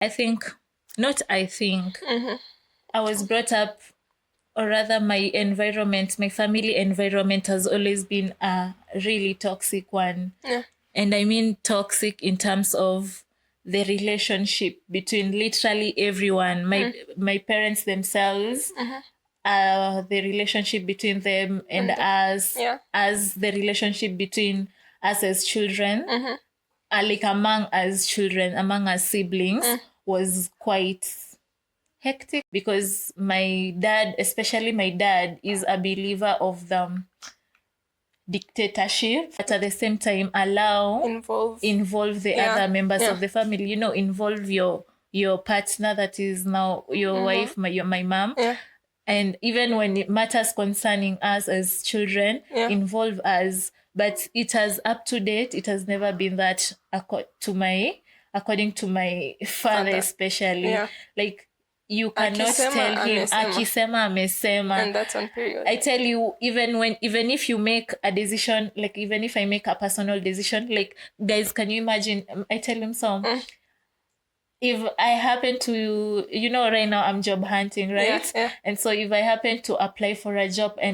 I think, not I think, I was brought up, or rather my environment, my family environment has always been a really toxic one. Yeah. And I mean toxic in terms of the relationship between literally everyone. My parents themselves, the relationship between them and us, as the relationship between us as children, like among us children, among us siblings, was quite hectic, because my dad, especially my dad, is a believer of the dictatorship, but at the same time involve the other members of the family. You know, involve your partner, that is now your wife, my mom. And even when it matters concerning us as children, involve us. But it has, up to date, it has never been that according to my father especially. Like, you cannot tell him akisema amesema. And that's on period. I tell you, even if you make a decision, like even if I make a personal decision, like, guys, can you imagine? I tell him so. If I happen to, right now I'm job hunting, right? And so if I happen to apply for a job and...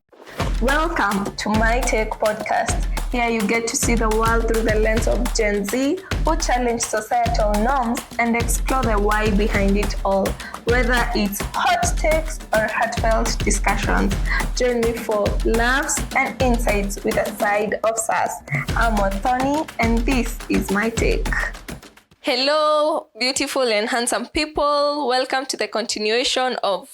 Welcome to My Take Podcast. Here you get to see the world through the lens of Gen Z, who challenge societal norms and explore the why behind it all, whether it's hot takes or heartfelt discussions. Join me for laughs and insights with a side of sass. I'm Othoni, and this is My Take. Hello, beautiful and handsome people. Welcome to the continuation of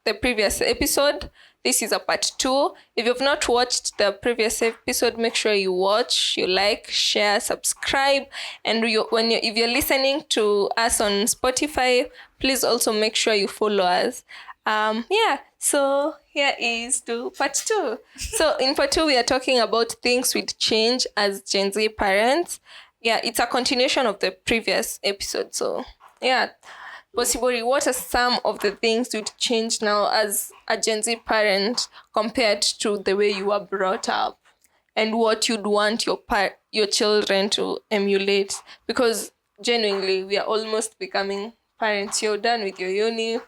the previous episode. This is a part 2. If you've not watched the previous episode, make sure you watch, you like, share, subscribe. And if you're listening to us on Spotify, please also make sure you follow us. So here is to part 2. So in part 2, we are talking about things we'd change as Gen Z parents. Yeah, it's a continuation of the previous episode. So yeah. Bosibori, what are some of the things you'd change now as a Gen Z parent compared to the way you were brought up, and what you'd want your children to emulate? Because genuinely, we are almost becoming parents. You're done with your uni.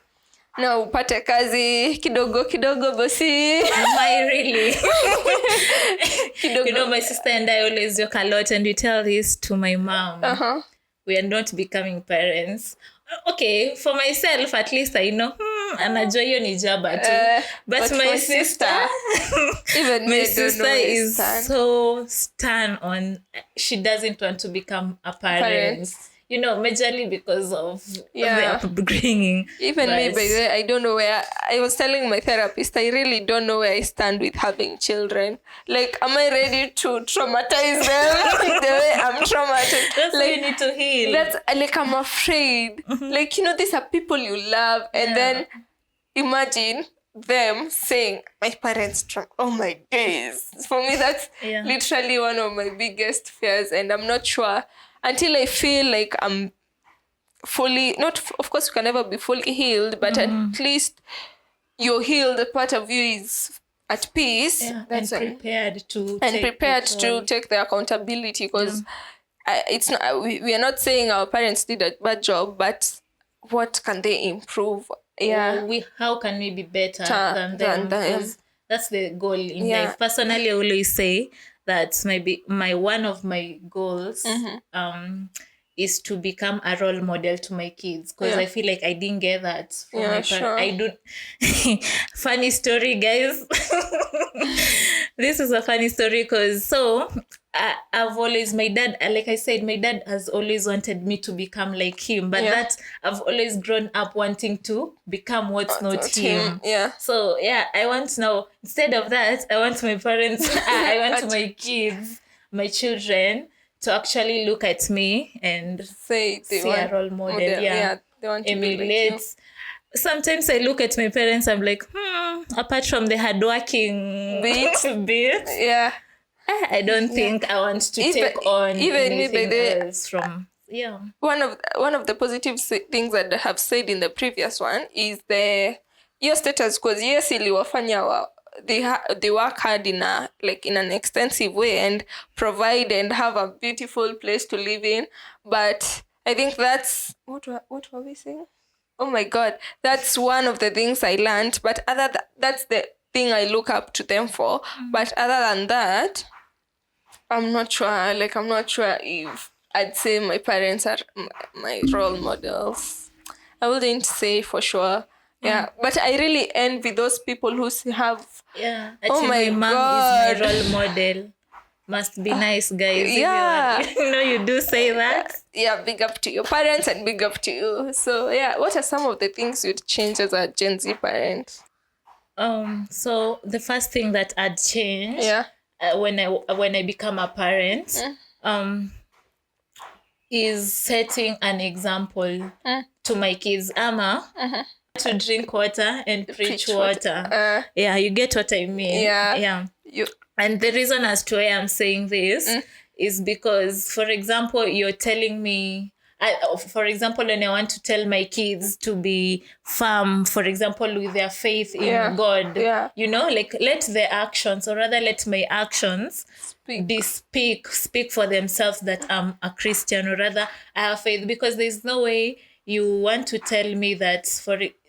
Now, upate kazi, kidogo, bosi. Why really? My sister and I always joke a lot, and we tell this to my mom. We are not becoming parents. Okay, for myself, at least I know, anajua hiyo ni jaba tu. But my sister, even my sister is so stern on, she doesn't want to become a parent. Majorly because of the upbringing. Even me, by the way, I don't know where... I was telling my therapist, I really don't know where I stand with having children. Like, am I ready to traumatize them the way I'm traumatized? That's like, you need to heal. That's like, I'm afraid. Like, these are people you love. And then imagine them saying, my parents... Oh my days. For me, that's literally one of my biggest fears. And I'm not sure... Until I feel like I'm fully, of course you can never be fully healed, but at least you're healed, a part of you is at peace. That's prepared to take the accountability, because it's not, we are not saying our parents did a bad job, but what can they improve? How can we be better than them? Because that's the goal in life. Personally, I always say that maybe one of my goals is to become a role model to my kids, because I feel like I didn't get that from my parents. I do. Funny story, guys. This is a funny story, because I've always, my dad, like I said, my dad has always wanted me to become like him, but that I've always grown up wanting to become what's not him. So I want now, instead of that, I want my parents, I want my kids, my children to actually look at me and say a role model. They want to emulate. Be like you. Sometimes I look at my parents, I'm like, apart from the hardworking bit, I don't think I want to take on anything else from... One of the positive things that I have said in the previous one is your status, because iliwafanya they work hard in an extensive way and provide and have a beautiful place to live in, but I think that's what were we saying? Oh my God, that's one of the things I learned. But that's the thing I look up to them for. But other than that, I'm not sure. Like, I'm not sure if I'd say my parents are my role models. I wouldn't say for sure. Yeah, but I really envy those people who have. Yeah. Oh my mom God, is my role model. Must be nice, guys. Yeah. You do say that. Yeah, big up to your parents and big up to you. So yeah, what are some of the things you'd change as a Gen Z parent? So the first thing that I'd change, when I become a parent, is setting an example to my kids. To drink water and preach water. Yeah, you get what I mean. Yeah. And the reason as to why I'm saying this is because, for example, you're telling me, for example, when I want to tell my kids to be firm, for example, with their faith in God, like, let their actions, or rather let my actions speak for themselves that I'm a Christian, or rather I have faith. Because there's no way you want to tell me that,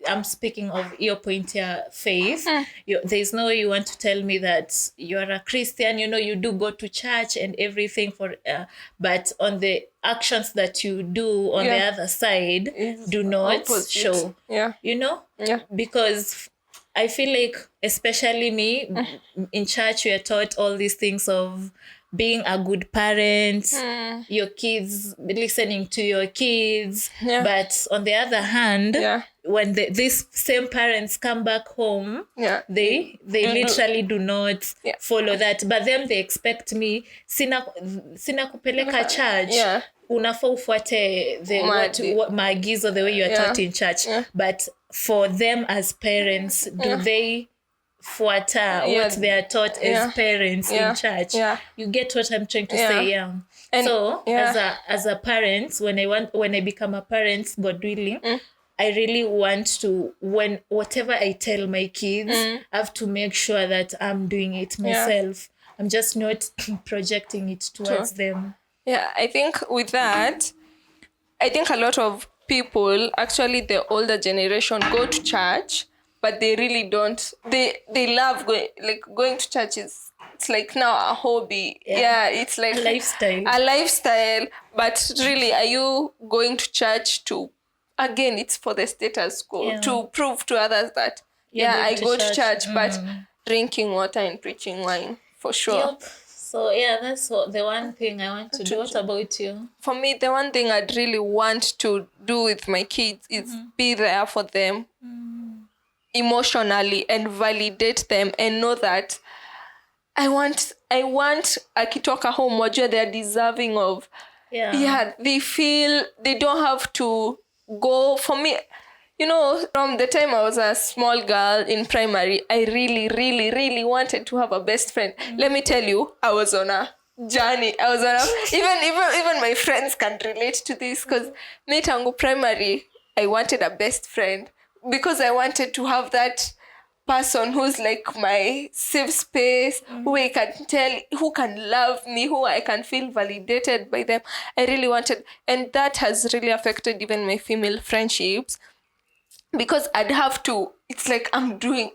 I'm speaking of your point here, faith. There's no way you want to tell me that you're a Christian, you do go to church and everything, but on the actions that you do on the other side do not show. Because I feel like, especially me, in church we are taught all these things of being a good parent, your kids, listening to your kids. But on the other hand, when these same parents come back home, they literally do not follow that. But then they expect me, sina kupeleka church, unafaa ufuate maagizo, the way you are taught in church. But for them as parents, do they fuata what they are taught as parents in church? You get what I'm trying to say? And so as a parent, when I become a parent, God willing, I really want to, whatever I tell my kids, I have to make sure that I'm doing it myself. I'm just not projecting it towards them. I think with that, I think a lot of people, actually the older generation, go to church, but they really don't. They love going to church. It's like now a hobby. It's like a lifestyle. But really, are you going to church to, again, it's for the status quo, to prove to others that I go to church, but drinking water and preaching wine, for sure. So that's the one thing I want to do. What about you? For me, the one thing I'd really want to do with my kids is be there for them emotionally and validate them, and know that I want akitoka home wajua they're deserving of. They feel they don't have to go. For me, from the time I was a small girl in primary, I really, really, really wanted to have a best friend. Let me tell you, I was on a journey. Even my friends can relate to this, because me tangu primary, I wanted a best friend, because I wanted to have that person who's like my safe space, who I can tell, who can love me, who I can feel validated by them. I really wanted, and that has really affected even my female friendships, because I'd have to, it's like I'm doing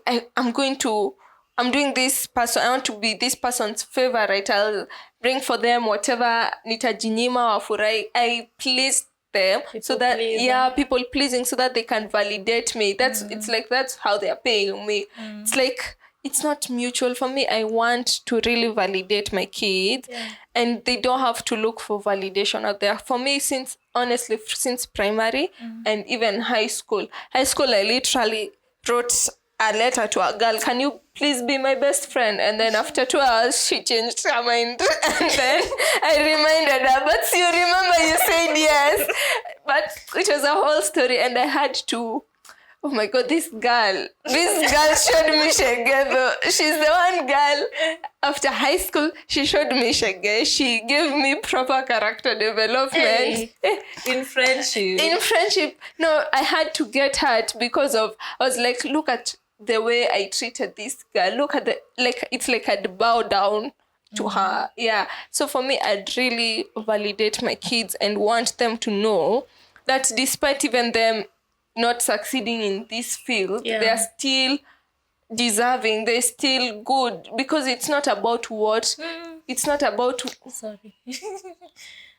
this person, I want to be this person's favorite. I'll bring for them whatever nitajinyima wafurai. I please them people pleasing, so that they can validate me. It's like that's how they're paying me. It's like it's not mutual. For me, I want to really validate my kids, and they don't have to look for validation out there. For me, since primary and even high school, I literally wrote a letter to a girl, can you please be my best friend? And then after 2 hours, she changed her mind. And then I reminded her, but you remember you said yes. But it was a whole story, and I had to, oh my God, this girl showed me shege though. She's the one girl, after high school, she showed me shege. She gave me proper character development. In friendship. No, I had to get hurt because I was like, look at the way I treated this girl. Look at it's like I'd bow down to her. Yeah. So for me, I'd really validate my kids and want them to know that despite even them not succeeding in this field, they're still deserving, they're still good, because it's not about what it's not about sorry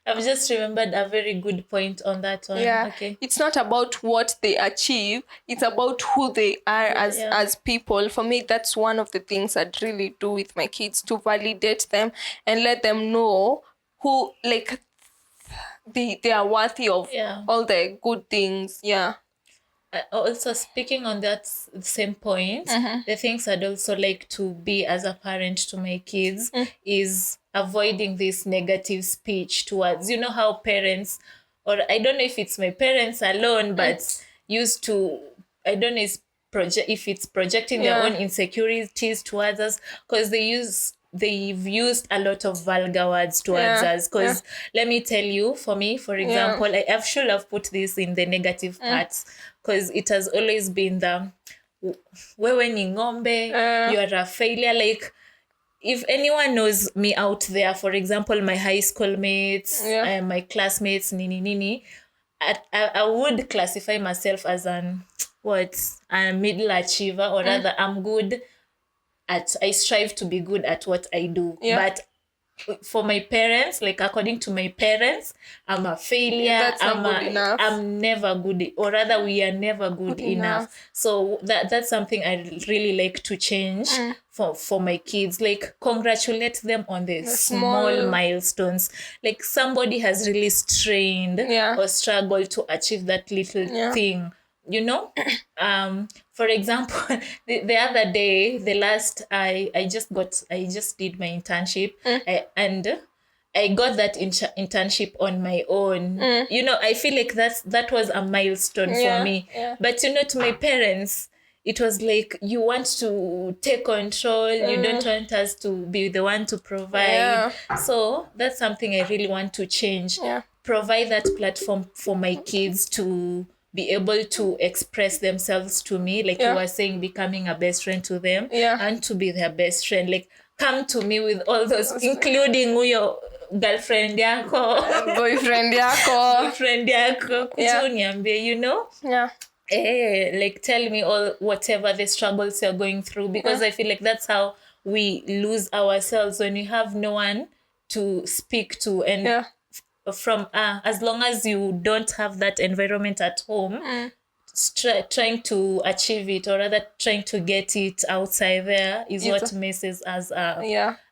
I've just remembered a very good point on that one. Okay, it's not about what they achieve, it's about who they are as people. For me, that's one of the things I'd really do with my kids, to validate them and let them know who, like, they are worthy of all the good things. Also, speaking on that same point, the things I'd also like to be as a parent to my kids is avoiding this negative speech towards, you know how parents, or I don't know if it's my parents alone, but used to, I don't know if it's projecting their own insecurities towards us, because they've used a lot of vulgar words towards us. Because let me tell you, for me, for example, I should have put this in the negative parts, because it has always been the wewe ni ng'ombe, you are a failure. Like, if anyone knows me out there, for example, my high school mates, my classmates, nini, I would classify myself as a middle achiever, or rather I'm good at, I strive to be good at what I do. But for my parents, like according to my parents, I'm a failure. I'm never good, or rather we are never good enough. So that's something I really like to change for my kids. Like, congratulate them on the small milestones. Like, somebody has really strained or struggled to achieve that little thing, you know. For example, the other day, I just did my internship, and I got that internship on my own. You know, I feel like that was a milestone for me. But you know, to my parents, it was like, you want to take control, you don't want us to be the one to provide. So that's something I really want to change. Provide that platform for my kids to be able to express themselves to me, like you were saying, becoming a best friend to them, and to be their best friend. Like, come to me with all those, including your girlfriend yako, boyfriend yako, kujuniambie, you know. Like, tell me all, whatever the struggles you're going through, because I feel like that's how we lose ourselves, when we have no one to speak to. And from as long as you don't have that environment at home, trying to achieve it, or rather trying to get it outside there, is what messes us up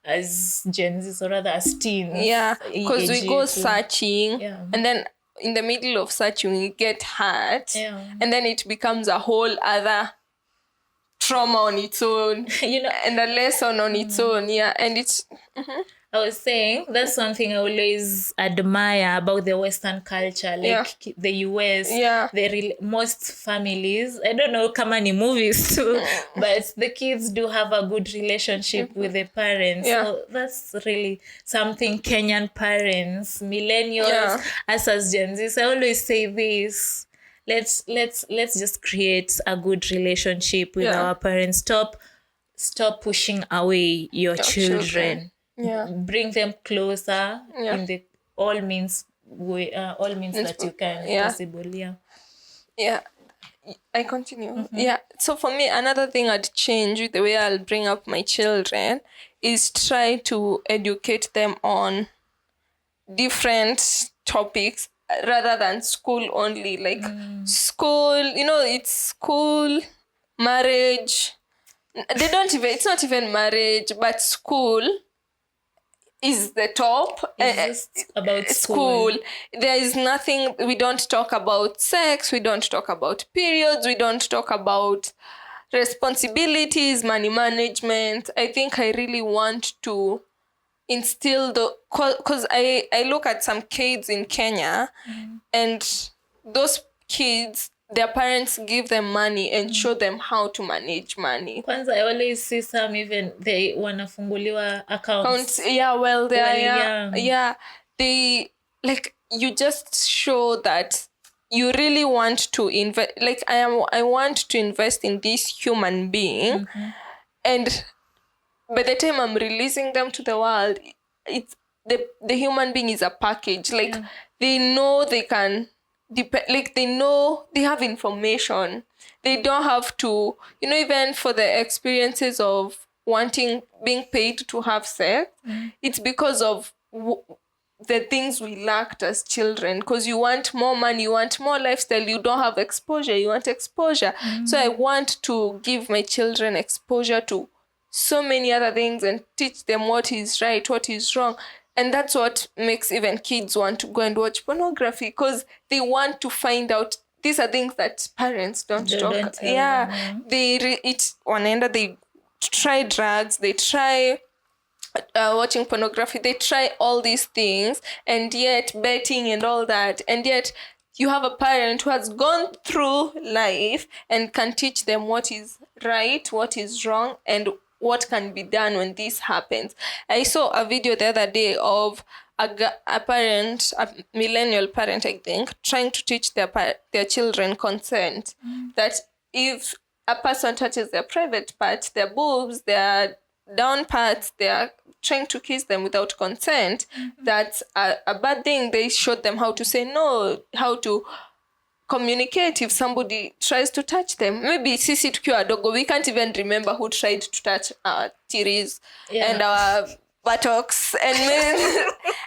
as Gen Zs, or rather as teens. Because we go searching, and then in the middle of searching we get hurt, and then it becomes a whole other trauma on its own, you know, and a lesson on its own. And it's I was saying, that's something I always admire about the Western culture, like the US. Most families, I don't know, come any movies too, but the kids do have a good relationship with the parents. So that's really something Kenyan parents, millennials, us as Gen Zs, I always say this. Let's just create a good relationship with our parents. Stop pushing away your children. Bring them closer in the all means that you can possible. I continue. So for me, another thing I'd change with the way I'll bring up my children is try to educate them on different topics rather than school only. Like school, you know, it's school, marriage. It's not even marriage, but school is the top. It's just about school. There is nothing, we don't talk about sex, we don't talk about periods, we don't talk about responsibilities, money management. I think I really want to instill because I look at some kids in Kenya, and those kids, their parents give them money and show them how to manage money. Kwanza, I always see some, even they wanafunguliwa accounts. They, like, you just show that you really want to invest. Like, I want to invest in this human being, and by the time I'm releasing them to the world, it's the human being is a package. Like they know they can like they know they have information. They don't have to, even for the experiences of being paid to have sex, it's because of the things we lacked as children, because you want more money, you want more lifestyle, you don't have exposure, you want exposure. So I want to give my children exposure to so many other things and teach them what is right, what is wrong. And that's what makes even kids want to go and watch pornography, because they want to find out. These are things that parents don't talk. They try drugs, they try watching pornography, they try all these things, and yet betting and all that, and yet you have a parent who has gone through life and can teach them what is right, what is wrong, and what can be done when this happens. I saw a video the other day of a parent, a millennial parent, I think, trying to teach their children consent. That if a person touches their private part, their boobs, their down parts, they are trying to kiss them without consent, that's a bad thing. They showed them how to say no, how to communicate if somebody tries to touch them. Maybe sisi tukiwa wadogo, we can't even remember who tried to touch our titties and our buttocks, and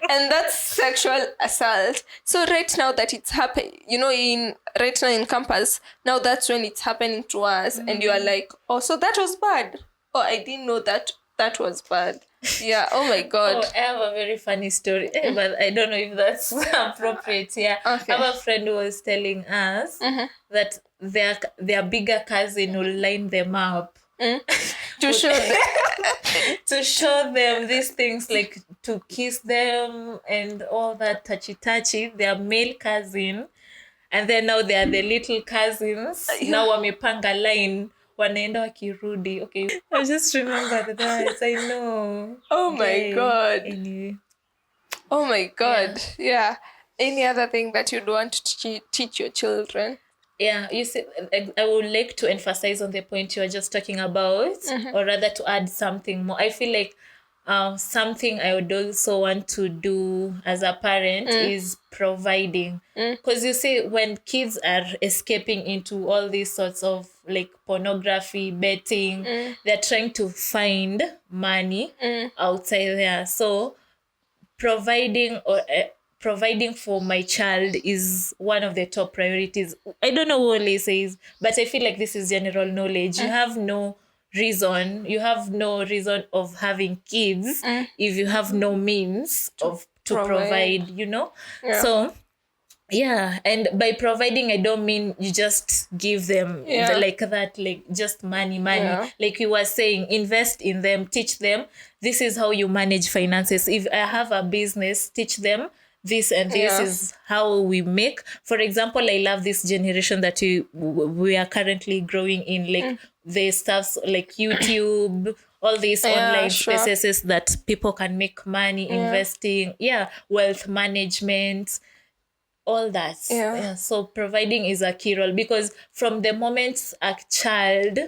and that's sexual assault. So right now that it's happening, right now in campus, now that's when it's happening to us, and you are like, oh, so that was bad. Oh, I didn't know that was bad. Yeah. Oh my God. I have a very funny story, but I don't know if that's appropriate. Yeah. Okay. I have a friend who was telling us that their bigger cousin will line them up to show them to show them these things, like to kiss them and all that touchy. Their male cousin, and then now they are the little cousins. Now wamepanga line. Wanaenda wakirudi. Okay, I just remembered that. I know. Oh my God. Anyway. Oh my God. Yeah. Any other thing that you'd want to teach your children? Yeah, you see, I would like to emphasize on the point you were just talking about, or rather to add something more. I feel like something I would also want to do as a parent is providing. Because you see, when kids are escaping into all these sorts of like pornography, betting, they're trying to find money outside there. So providing for my child is one of the top priorities. I don't know who only says, but I feel like this is general knowledge. You have no reason of having kids if you have no means to provide. So and by providing, I don't mean you just give them like that, like just money. Like you were saying, invest in them, teach them this is how you manage finances. If I have a business, teach them this and this is how we make. For example, I love this generation that we are currently growing in, like the stuffs like YouTube, all these online spaces that people can make money, investing, wealth management, all that. So providing is a key role, because from the moment a child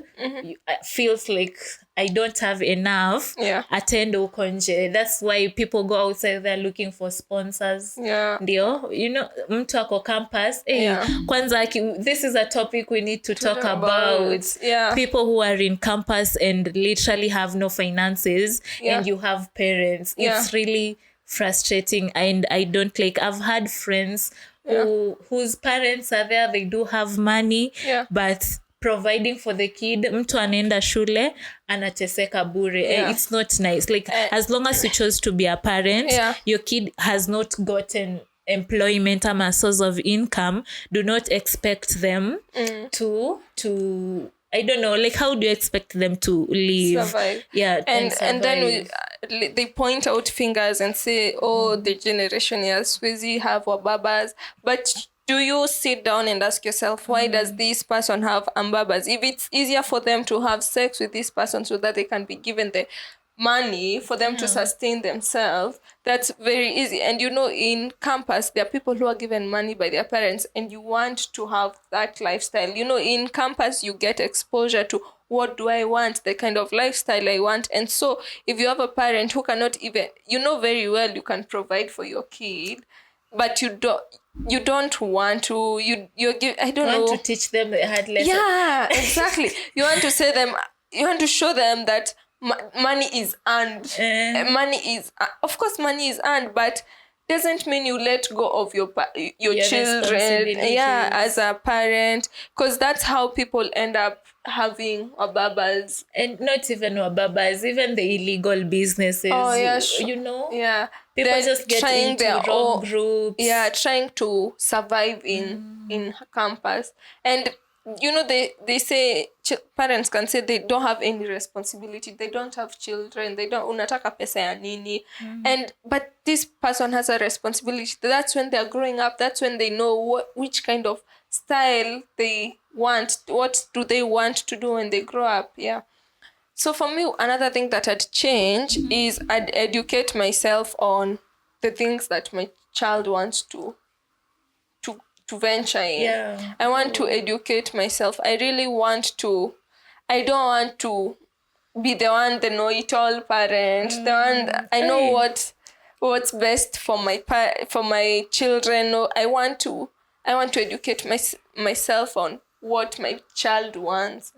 feels like I don't have enough, attend ukonje. That's why people go outside there looking for sponsors. Ndio, mtu ako campus. Kwanza, this is a topic we need to talk about. People who are in campus and literally have no finances, and you have parents. It's really frustrating, and I don't like. I've had friends whose parents are there, they do have money, but providing for the kid, mtu anaenda shule anateseka bure. It's not nice. Like as long as you chose to be a parent, your kid has not gotten employment or a source of income, do not expect them to I don't know, like how do you expect them to live? Survive. And then they point out fingers and say, oh, the generation here, Swizy have wababas. But do you sit down and ask yourself, why does this person have ambabas? If it's easier for them to have sex with this person so that they can be given the money for them to sustain themselves, that's very easy. And in campus there are people who are given money by their parents, and you want to have that lifestyle. In campus you get exposure to what do I want, the kind of lifestyle I want. And so if you have a parent who cannot even, very well you can provide for your kid, but you don't want to, I don't know. Want to teach them the hard lesson. Yeah, exactly. You want to show them that money is earned. Of course money is earned, but doesn't mean you let go of your children, as a parent, because that's how people end up having wababas. And not even wababas, even the illegal businesses. People just get into wrong groups. Trying to survive in campus. And they say parents can say they don't have any responsibility, they don't have children, they don't unataka pesa ya nini. But this person has a responsibility. That's when they're growing up, that's when they know which kind of style they want, what do they want to do when they grow up. So for me, another thing that I'd change is I'd educate myself on the things that my child wants to venture in. I want to educate myself. I don't want to be the know-it-all parent. The one I know what's best for my children. No, I want to educate myself on what my child wants.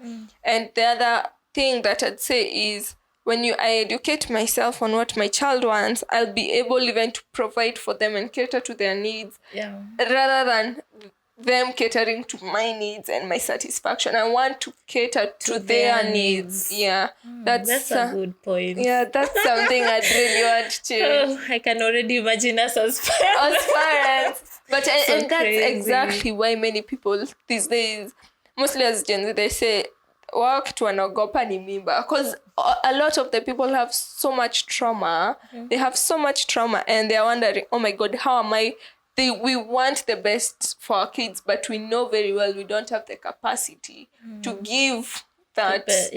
And the other thing that I'd say is when I educate myself on what my child wants, I'll be able even to provide for them and cater to their needs, rather than them catering to my needs and my satisfaction. I want to cater to their needs. That's a good point. That's something I'd really want to. I can already imagine us as parents. But and that's exactly why many people these days, mostly as Gen Z, they say work to wanaogopa ni mimba, because a lot of the people have so much trauma. They have so much trauma, and they're wondering, oh my God, how am I? We want the best for our kids, but we know very well we don't have the capacity to give that. That's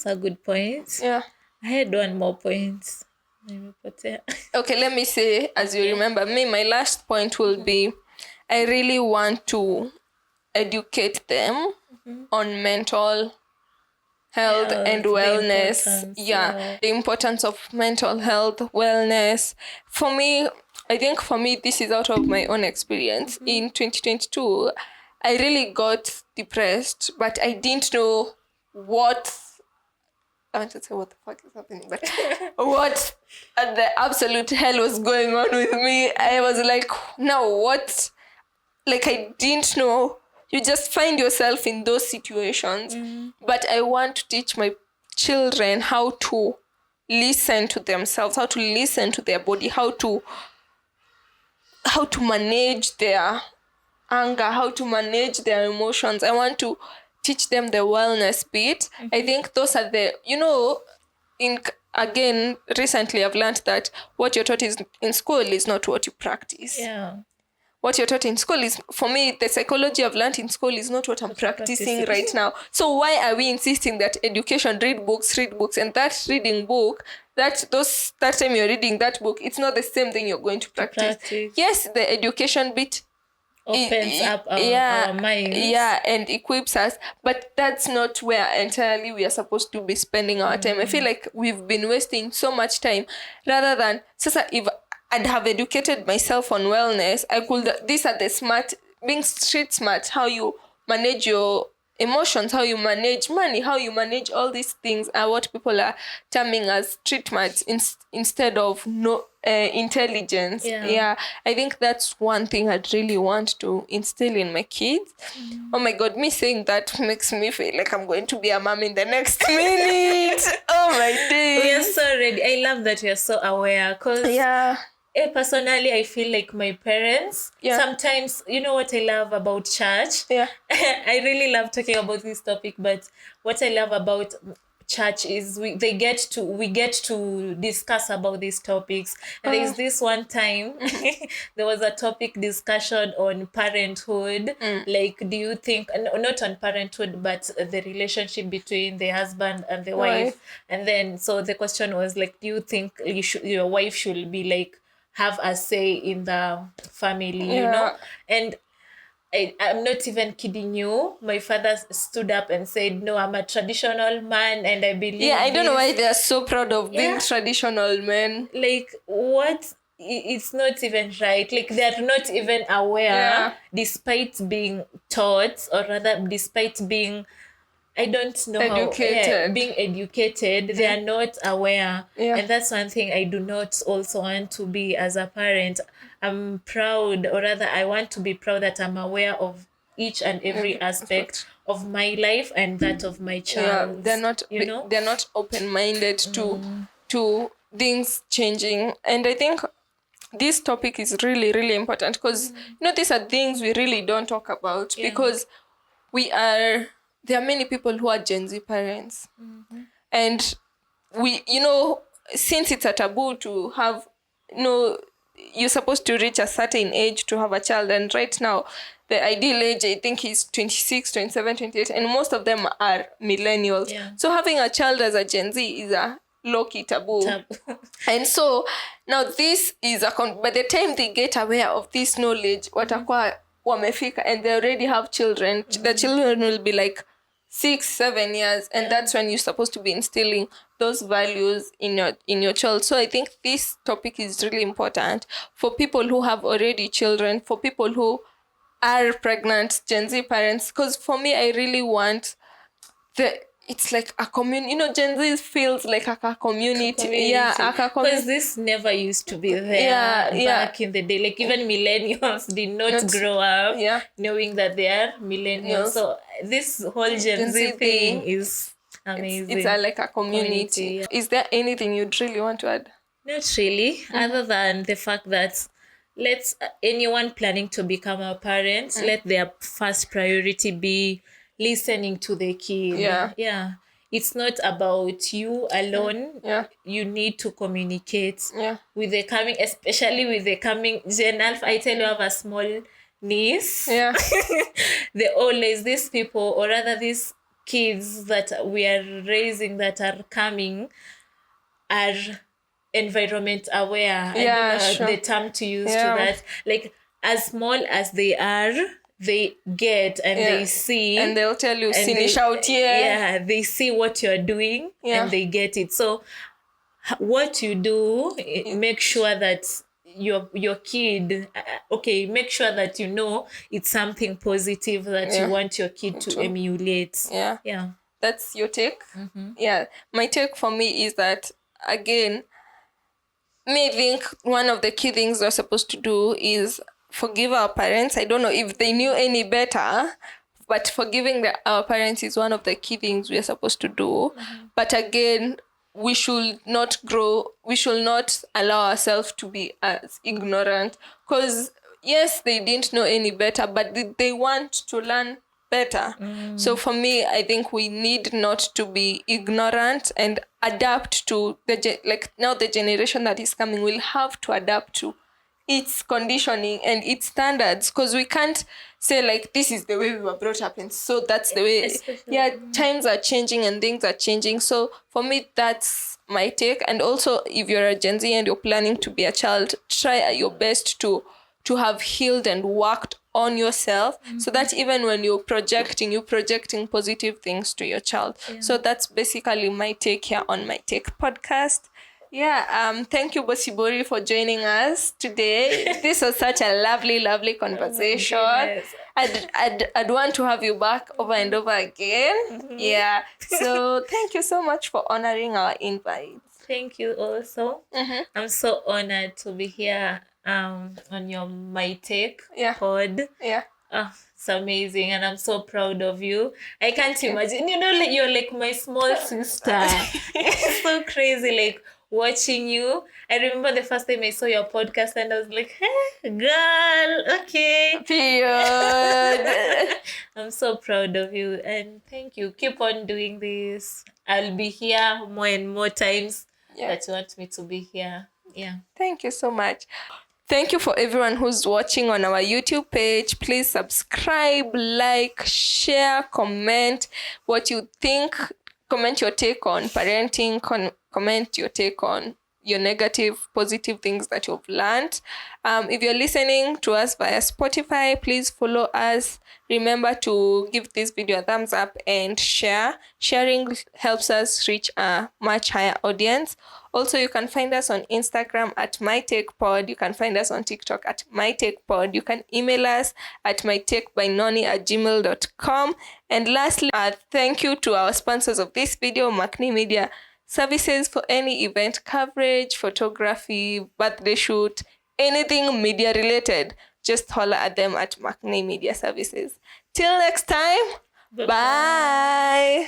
a good point. I had one more point. Okay, let me say, as you remember me, my last point will be, I really want to educate them on mental health and wellness. The importance of mental health, wellness. I think for me, this is out of my own experience. In 2022, I really got depressed, but I didn't know I want to say what the fuck is happening, but what the absolute hell was going on with me. I was like, no, what? Like, I didn't know. You just find yourself in those situations. But I want to teach my children how to listen to themselves, how to listen to their body, how to manage their anger, how to manage their emotions. I want to teach them the wellness bit. I think those are the, recently I've learned that what you're taught in school is not what you practice. What you're taught in school is, for me, the psychology I've learned in school is not what I'm practicing right now. So why are we insisting that education, read books, and that reading book, that time you're reading that book, it's not the same thing you're going to practice. Yes, the education bit opens up our minds. And equips us, but that's not where entirely we are supposed to be spending our time. I feel like we've been wasting so much time, rather than, if I'd have educated myself on wellness, these are the being street smart, how you manage your emotions, how you manage money, how you manage all these things are what people are terming as street smart instead of intelligence. I think that's one thing I'd really want to instill in my kids. Oh my God, me saying that makes me feel like I'm going to be a mom in the next minute. Oh my days. We are so ready. I love that you're so aware, because personally, I feel like my parents, sometimes, you know what I love about church? I really love talking about this topic, but what I love about church is we get to discuss about these topics. And there's this one time, there was a topic discussion on parenthood. Like, do you think, not on parenthood, but the relationship between the husband and the wife. And then, so the question was like, do you think your wife should be like, have a say in the family, And I'm not even kidding you. My father stood up and said, no, I'm a traditional man and I believe I don't know why they're so proud of being traditional men. Like, what? It's not even right. Like, they're not even aware, despite being taught, or rather, despite being, I don't know how, being educated, they are not aware. And that's one thing I do not also want to be as a parent. I'm proud, or rather, I want to be proud that I'm aware of each and every aspect of my life and that of my child. They're not, they're not open-minded to things changing. And I think this topic is really, really important because, these are things we really don't talk about because there are many people who are Gen Z parents. And we, since it's a taboo to have, you're supposed to reach a certain age to have a child. And right now, the ideal age, I think, is 26, 27, 28. And most of them are millennials. So having a child as a Gen Z is a low-key taboo. And so now this is by the time they get aware of this knowledge, watakuwa wamefika and they already have children, the children will be like 6-7 years, and that's when you're supposed to be instilling those values in your child. So I think this topic is really important for people who have already children, for people who are pregnant, Gen Z parents, because for me, I really want it's like a community. Gen Z feels like a community. Because this never used to be there back in the day. Like, even millennials did not grow up knowing that they are millennials. So this whole Gen Z thing is amazing. It's like a community. Is there anything you'd really want to add? Not really, other than the fact that anyone planning to become a parent, let their first priority be listening to the kid. It's not about you alone. You need to communicate with the coming, especially with the coming Gen Alpha. I tell you, I have a small niece. They always, these people, or rather these kids that we are raising that are coming, are environment aware. I don't know the term to use to that. Like, as small as they are, they get and they see, and they'll tell you, finish out here. They see what you're doing and they get it. So what you do, make sure that your kid, make sure that it's something positive that you want your kid to emulate. That's your take. My take for me is that, again, I think one of the key things we're supposed to do is forgive our parents. I don't know if they knew any better, but forgiving our parents is one of the key things we are supposed to do. But again, we should not allow ourselves to be as ignorant, because yes, they didn't know any better, but they want to learn better. So for me, I think we need not to be ignorant and adapt to now the generation that is coming will have to adapt to its conditioning and its standards, because we can't say like, this is the way we were brought up and so that's the way. Times are changing and things are changing. So for me, that's my take. And also, if you're a Gen Z and you're planning to be a child, try your best to have healed and worked on yourself, so that even when you're projecting positive things to your child. So that's basically my take here on My Take podcast. Thank you, Bosibori, for joining us today. This was such a lovely conversation. I'd want to have you back over and over again. So thank you so much for honoring our invite. Thank you also. I'm so honored to be here on your My Take pod. It's amazing, and I'm so proud of you. I can't imagine, you're like my small sister. It's so crazy, like, watching you. I remember the first time I saw your podcast and I was like, hey, girl, okay. Period. I'm so proud of you, and thank you. Keep on doing this. I'll be here more and more times that you want me to be here. Thank you so much. Thank you for everyone who's watching on our YouTube page. Please subscribe, like, share, comment what you think. Comment your take on parenting. Comment your take on your negative, positive things that you've learned. If you're listening to us via Spotify, please follow us. Remember to give this video a thumbs up and share. Sharing helps us reach a much higher audience. Also, you can find us on Instagram at mytakepod. You can find us on TikTok at mytakepod. You can email us at mytakebynoni@gmail.com. And lastly, thank you to our sponsors of this video, Makni Media Services, for any event coverage, photography, birthday shoot, anything media related. Just holler at them at Makni Media Services. Till next time, bye.